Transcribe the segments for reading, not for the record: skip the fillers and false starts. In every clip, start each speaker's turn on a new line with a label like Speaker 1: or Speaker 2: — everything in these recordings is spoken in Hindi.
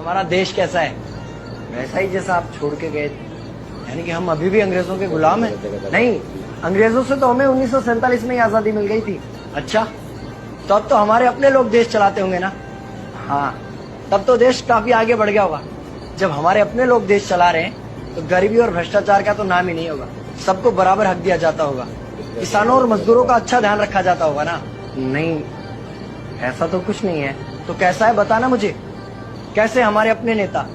Speaker 1: हमारा देश कैसा है? वैसा ही जैसा आप छोड़ के गए थे। यानी कि हम अभी भी अंग्रेजों के गुलाम हैं? नहीं, अंग्रेजों से तो हमें 1947 में ही आजादी मिल गई थी। अच्छा, तो अब तो हमारे अपने लोग देश चलाते होंगे ना? हाँ, तब तो देश काफी आगे बढ़ गया होगा। जब हमारे अपने लोग देश चला रहे हैं तो गरीबी और भ्रष्टाचार का तो नाम ही नहीं होगा। सबको बराबर हक दिया जाता होगा, किसानों और मजदूरों का अच्छा ध्यान रखा जाता होगा ना? नहीं, ऐसा तो कुछ नहीं है। तो कैसा है बताना मुझे। कैसे हमारे अपने नेता,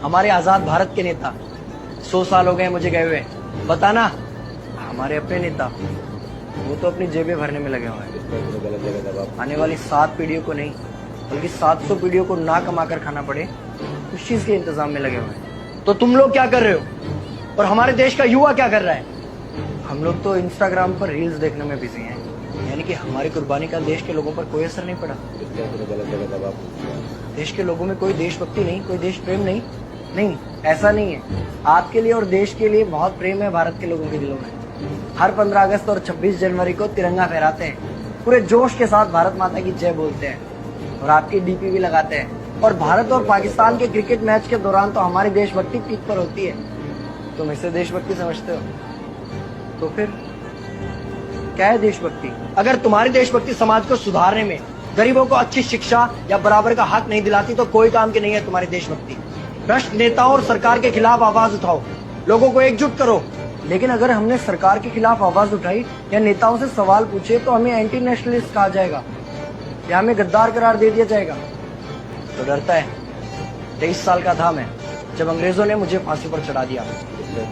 Speaker 1: हमारे आजाद भारत के नेता, 100 साल हो गए मुझे गए हुए, बताना। हमारे अपने नेता वो तो अपनी जेबें भरने में लगे हुए हैं। आने वाली 7 पीढ़ियों को नहीं बल्कि 700 पीढ़ियों को ना कमा कर खाना पड़े, उस चीज के इंतजाम में लगे हुए हैं। तो तुम लोग क्या कर रहे हो और हमारे देश का युवा क्या कर रहा है? हम लोग तो इंस्टाग्राम पर रील्स देखने में बिजी हैं। यानी कि हमारी कुर्बानी का देश के लोगों पर कोई असर नहीं पड़ा। देश के लोगों में कोई देशभक्ति नहीं, कोई देश प्रेम नहीं। नहीं, ऐसा नहीं है। आपके लिए और देश के लिए बहुत प्रेम है भारत के लोगों के दिलों में। हर 15 अगस्त और 26 जनवरी को तिरंगा फहराते हैं, पूरे जोश के साथ भारत माता की जय बोलते हैं और आपकी डीपी भी लगाते हैं। और भारत और पाकिस्तान के क्रिकेट मैच के दौरान तो हमारी देशभक्ति पीक पर होती है। तुम इसे देशभक्ति समझते हो? तो फिर क्या है देशभक्ति? अगर तुम्हारी देशभक्ति समाज को सुधारने में, गरीबों को अच्छी शिक्षा या बराबर का हक नहीं दिलाती तो कोई काम की नहीं है तुम्हारी देशभक्ति। भ्रष्ट नेताओं और सरकार के खिलाफ आवाज उठाओ, लोगों को एकजुट करो। लेकिन अगर हमने सरकार के खिलाफ आवाज उठाई या नेताओं से सवाल पूछे तो हमें एंटी नेशनलिस्ट कहा जाएगा या हमें गद्दार करार दे दिया जाएगा। तो डरता है। 23 साल का था मैं जब अंग्रेजों ने मुझे फांसी पर चढ़ा दिया।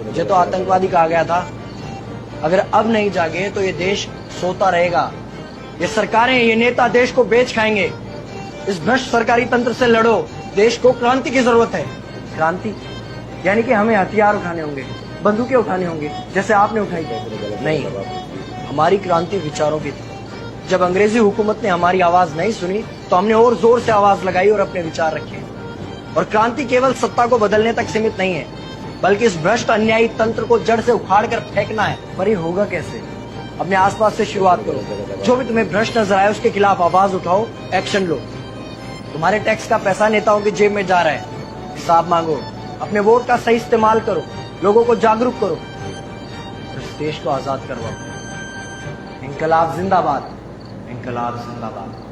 Speaker 1: मुझे तो आतंकवादी कहा गया था। अगर अब नहीं जागे तो ये देश सोता रहेगा। ये सरकारें, ये नेता देश को बेच खाएंगे। इस भ्रष्ट सरकारी तंत्र से लड़ो। देश को क्रांति की जरूरत है। क्रांति यानी कि हमें हथियार उठाने होंगे, बंदूकें उठानी होंगी जैसे आपने उठाई थी। नहीं, हमारी क्रांति विचारों की थी। जब अंग्रेजी हुकूमत ने हमारी आवाज नहीं सुनी तो हमने और जोर से आवाज लगाई और अपने विचार रखे। और क्रांति केवल सत्ता को बदलने तक सीमित नहीं है, बल्कि इस भ्रष्ट अन्यायी तंत्र को जड़ से उखाड़ कर फेंकना है। पर ये होगा कैसे? अपने आसपास से शुरुआत करो। जो भी तुम्हें भ्रष्ट नजर आए उसके खिलाफ आवाज उठाओ, एक्शन लो। तुम्हारे टैक्स का पैसा नेताओं की जेब में जा रहा है, हिसाब मांगो। अपने वोट का सही इस्तेमाल करो, लोगों को जागरूक करो, इस देश को आजाद करवाओ। इंकलाब जिंदाबाद, इंकलाब जिंदाबाद।